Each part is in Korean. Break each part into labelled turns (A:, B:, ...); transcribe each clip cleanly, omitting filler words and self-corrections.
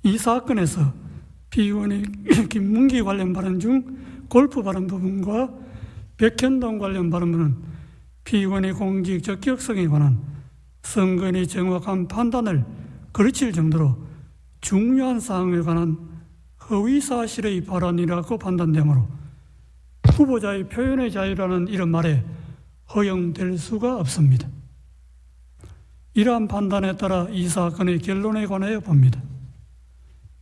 A: 이 사건에서 피의원의 김문기 관련 발언 중 골프 발언 부분과 백현동 관련 발언은 피의원의 공직 적격성에 관한 선거인의 정확한 판단을 거르칠 정도로 중요한 사항에 관한 허위사실의 발언이라고 판단되므로 후보자의 표현의 자유라는 이런 말에 허용될 수가 없습니다. 이러한 판단에 따라 이 사건의 결론에 관하여 봅니다.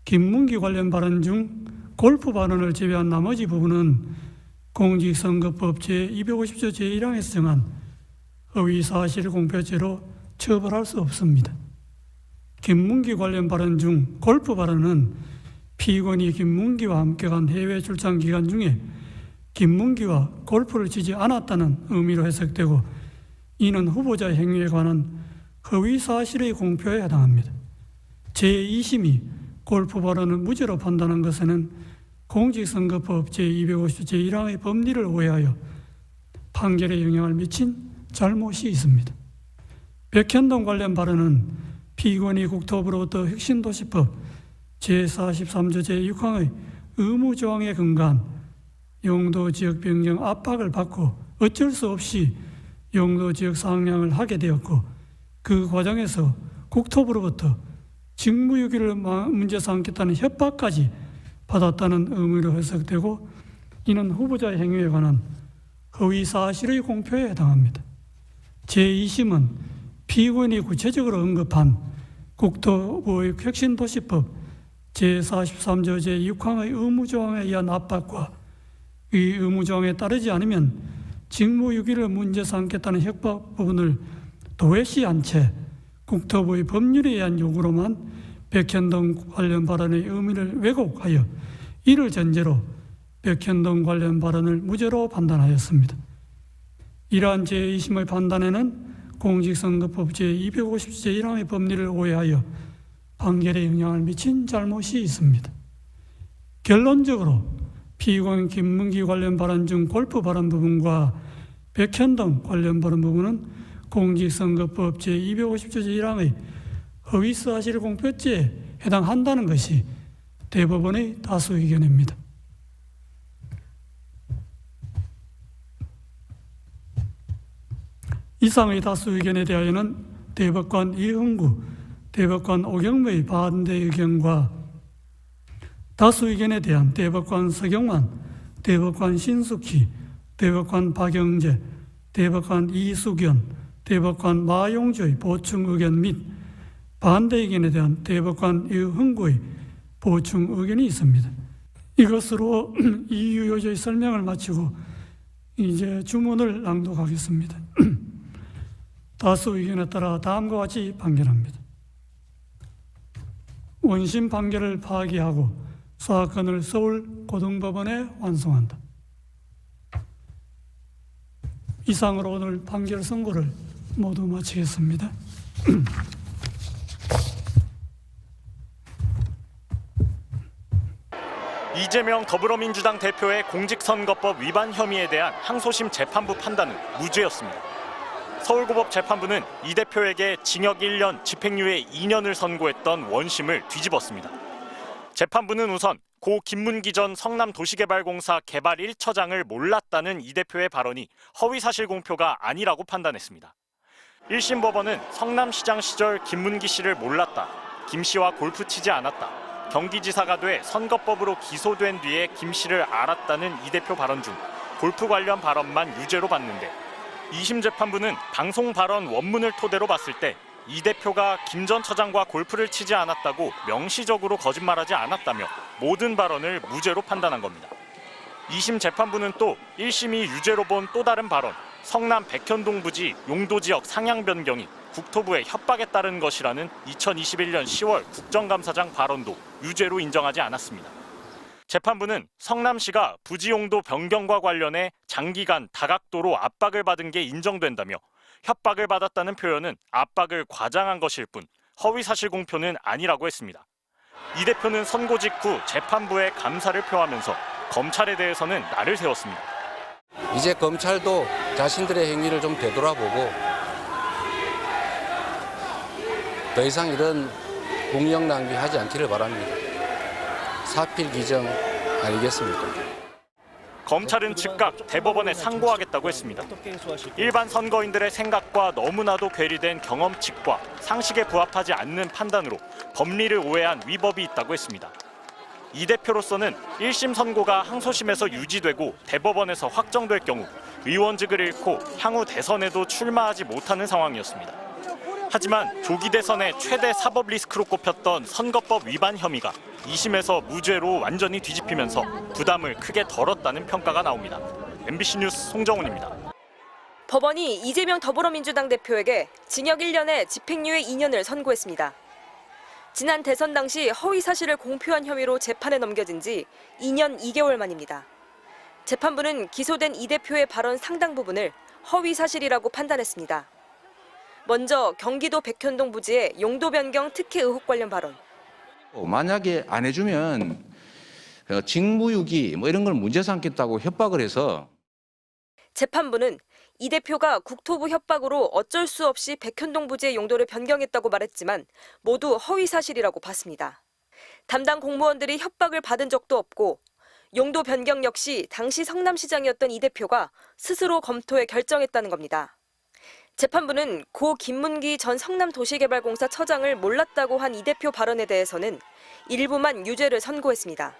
A: 김문기 관련 발언 중 골프 발언을 제외한 나머지 부분은 공직선거법 제250조 제1항에서 정한 허위사실 공표죄로 처벌할 수 없습니다. 김문기 관련 발언 중 골프 발언은 피의원이 김문기와 함께 간 해외 출장 기간 중에 김문기와 골프를 치지 않았다는 의미로 해석되고 이는 후보자의 행위에 관한 허위사실의 공표에 해당합니다. 제2심이 골프 발언을 무죄로 판단한 것에는 공직선거법 제250조 제1항의 법리를 오해하여 판결에 영향을 미친 잘못이 있습니다. 백현동 관련 발언은 피의원이 국토부로부터 혁신도시법 제43조 제6항의 의무조항에 근거한 용도지역 변경 압박을 받고 어쩔 수 없이 용도지역 상향을 하게 되었고 그 과정에서 국토부로부터 직무유기를 문제 삼겠다는 협박까지 받았다는 의미로 해석되고 이는 후보자의 행위에 관한 허위사실의 공표에 해당합니다. 제2심은 피의원이 구체적으로 언급한 국토부의 혁신도시법 제43조 제6항의 의무조항에 의한 압박과 이 의무조항에 따르지 않으면 직무유기를 문제 삼겠다는 협박 부분을 도외시한 채 국토부의 법률에 의한 요구로만 백현동 관련 발언의 의미를 왜곡하여 이를 전제로 백현동 관련 발언을 무죄로 판단하였습니다. 이러한 제2심의 판단에는 공직선거법 제250조 제1항의 법리를 오해하여 판결에 영향을 미친 잘못이 있습니다. 결론적으로 피의원 김문기 관련 발언 중 골프 발언 부분과 백현동 관련 발언 부분은 공직선거법 제250조 제1항의 허위사실 공표죄에 해당한다는 것이 대법원의 다수 의견입니다. 이상의 다수 의견에 대하여는 대법관 이흥구, 대법관 오경무의 반대 의견과 다수 의견에 대한 대법관 서경환, 대법관 신숙희, 대법관 박영재, 대법관 이수견, 대법관 마용주의 보충 의견 및 반대 의견에 대한 대법관 이흥구의 보충 의견이 있습니다. 이것으로 이유요지의 설명을 마치고 이제 주문을 낭독하겠습니다. 다수 의견에 따라 다음과 같이 판결합니다. 원심 판결을 파기하고 사건을 서울고등법원에 환송한다. 이상으로 오늘 판결 선고를 모두 마치겠습니다.
B: 이재명 더불어민주당 대표의 공직선거법 위반 혐의에 대한 항소심 재판부 판단은 무죄였습니다. 서울고법 재판부는 이 대표에게 징역 1년, 집행유예 2년을 선고했던 원심을 뒤집었습니다. 재판부는 우선 고 김문기 전 성남도시개발공사 개발 1처장을 몰랐다는 이 대표의 발언이 허위사실 공표가 아니라고 판단했습니다. 1심 법원은 성남시장 시절 김문기 씨를 몰랐다, 김 씨와 골프 치지 않았다, 경기지사가 돼 선거법으로 기소된 뒤에 김 씨를 알았다는 이 대표 발언 중 골프 관련 발언만 유죄로 봤는데 2심 재판부는 방송 발언 원문을 토대로 봤을 때 이 대표가 김 전 처장과 골프를 치지 않았다고 명시적으로 거짓말하지 않았다며 모든 발언을 무죄로 판단한 겁니다. 2심 재판부는 또 1심이 유죄로 본 또 다른 발언, 성남 백현동 부지 용도지역 상향 변경이 국토부의 협박에 따른 것이라는 2021년 10월 국정감사장 발언도 유죄로 인정하지 않았습니다. 재판부는 성남시가 부지 용도 변경과 관련해 장기간 다각도로 압박을 받은 게 인정된다며 협박을 받았다는 표현은 압박을 과장한 것일 뿐 허위사실 공표는 아니라고 했습니다. 이 대표는 선고 직후 재판부에 감사를 표하면서 검찰에 대해서는 날을 세웠습니다.
C: 이제 검찰도 자신들의 행위를 좀 되돌아보고 더 이상 이런 공력 낭비하지 않기를 바랍니다. 사필 규정 아니겠습니까?
B: 검찰은 즉각 대법원에 상고하겠다고 했습니다. 일반 선거인들의 생각과 너무나도 괴리된 경험칙과 상식에 부합하지 않는 판단으로 법리를 오해한 위법이 있다고 했습니다. 이 대표로서는 1심 선고가 항소심에서 유지되고 대법원에서 확정될 경우 의원직을 잃고 향후 대선에도 출마하지 못하는 상황이었습니다. 하지만 조기 대선의 최대 사법 리스크로 꼽혔던 선거법 위반 혐의가 2심에서 무죄로 완전히 뒤집히면서 부담을 크게 덜었다는 평가가 나옵니다. MBC 뉴스 송정훈입니다.
D: 법원이 이재명 더불어민주당 대표에게 징역 1년에 집행유예 2년을 선고했습니다. 지난 대선 당시 허위 사실을 공표한 혐의로 재판에 넘겨진 지 2년 2개월 만입니다. 재판부는 기소된 이 대표의 발언 상당 부분을 허위 사실이라고 판단했습니다. 먼저 경기도 백현동 부지의 용도 변경 특혜 의혹 관련 발언.
C: 만약에 안 해주면 직무유기 이런 걸 문제 삼겠다고 협박을 해서
D: 재판부는 이 대표가 국토부 협박으로 어쩔 수 없이 백현동 부지의 용도를 변경했다고 말했지만 모두 허위 사실이라고 봤습니다. 담당 공무원들이 협박을 받은 적도 없고 용도 변경 역시 당시 성남시장이었던 이 대표가 스스로 검토해 결정했다는 겁니다. 재판부는 고 김문기 전 성남도시개발공사 처장을 몰랐다고 한 이 대표 발언에 대해서는 일부만 유죄를 선고했습니다.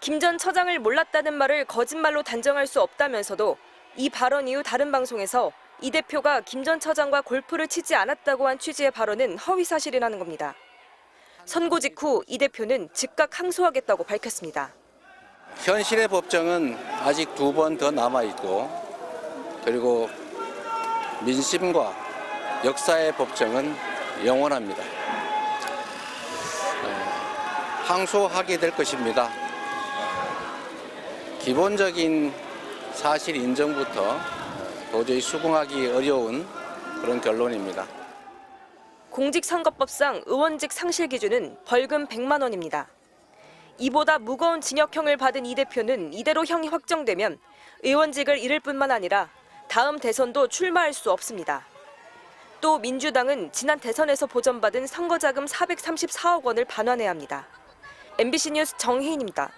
D: 김 전 처장을 몰랐다는 말을 거짓말로 단정할 수 없다면서도 이 발언 이후 다른 방송에서 이 대표가 김 전 처장과 골프를 치지 않았다고 한 취지의 발언은 허위 사실이라는 겁니다. 선고 직후 이 대표는 즉각 항소하겠다고 밝혔습니다.
C: 현실의 법정은 아직 2번 더 남아있고 그리고 민심과 역사의 법정은 영원합니다. 항소하게 될 것입니다. 기본적인 사실 인정부터 도저히 수긍하기 어려운 그런 결론입니다.
D: 공직선거법상 의원직 상실 기준은 벌금 100만 원입니다. 이보다 무거운 징역형을 받은 이 대표는 이대로 형이 확정되면 의원직을 잃을 뿐만 아니라 다음 대선도 출마할 수 없습니다. 또 민주당은 지난 대선에서 보전받은 선거자금 434억 원을 반환해야 합니다. MBC 뉴스 정혜인입니다.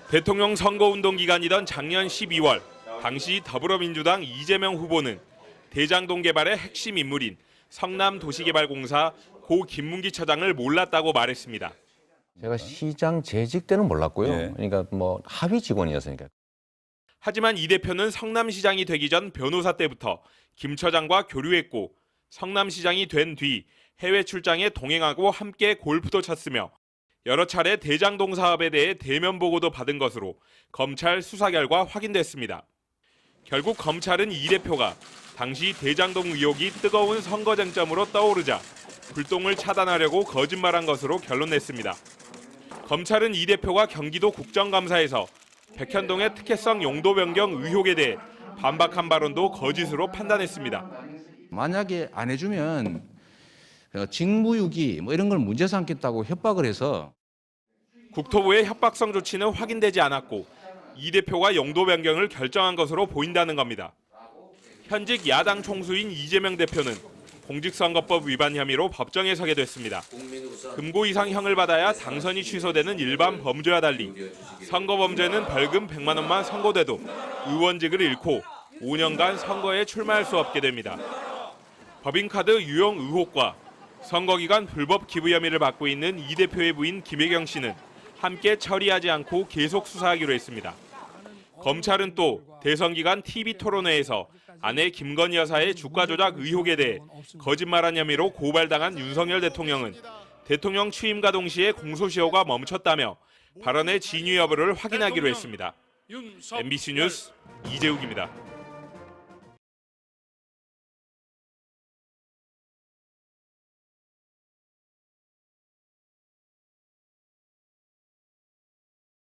E: 대통령 선거운동 기간이던 작년 12월 당시 더불어민주당 이재명 후보는 대장동 개발의 핵심 인물인 성남도시개발공사 고 김문기 처장을 몰랐다고 말했습니다.
F: 제가 시장 재직 때는 몰랐고요.
G: 예.
F: 그러니까 하위 직원이었으니까.
E: 하지만 이 대표는 성남시장이 되기 전 변호사 때부터 김 처장과 교류했고 성남시장이 된 뒤 해외 출장에 동행하고 함께 골프도 쳤으며 여러 차례 대장동 사업에 대해 대면 보고도 받은 것으로 검찰 수사 결과 확인됐습니다. 결국 검찰은 이 대표가 당시 대장동 의혹이 뜨거운 선거 쟁점으로 떠오르자 불똥을 차단하려고 거짓말한 것으로 결론냈습니다. 검찰은 이 대표가 경기도 국정감사에서 백현동의 특혜성 용도 변경 의혹에 대해 반박한 발언도 거짓으로 판단했습니다.
C: 만약에 안 해주면 직무유기 이런 걸 문제 삼겠다고 협박을 해서
E: 국토부의 협박성 조치는 확인되지 않았고 이 대표가 용도 변경을 결정한 것으로 보인다는 겁니다. 현직 야당 총수인 이재명 대표는 공직선거법 위반 혐의로 법정에 서게 됐습니다. 금고 이상 형을 받아야 당선이 취소되는 일반 범죄와 달리 선거 범죄는 벌금 100만 원만 선고돼도 의원직을 잃고 5년간 선거에 출마할 수 없게 됩니다. 법인카드 유용 의혹과 선거기간 불법 기부 혐의를 받고 있는 이 대표의 부인 김혜경 씨는 함께 처리하지 않고 계속 수사하기로 했습니다. 검찰은 또 대선 기간 TV 토론회에서 아내 김건희 여사의 주가 조작 의혹에 대해 거짓말한 혐의로 고발당한 윤석열 대통령은 대통령 취임과 동시에 공소시효가 멈췄다며 발언의 진위 여부를 확인하기로 했습니다. MBC 뉴스 이재욱입니다.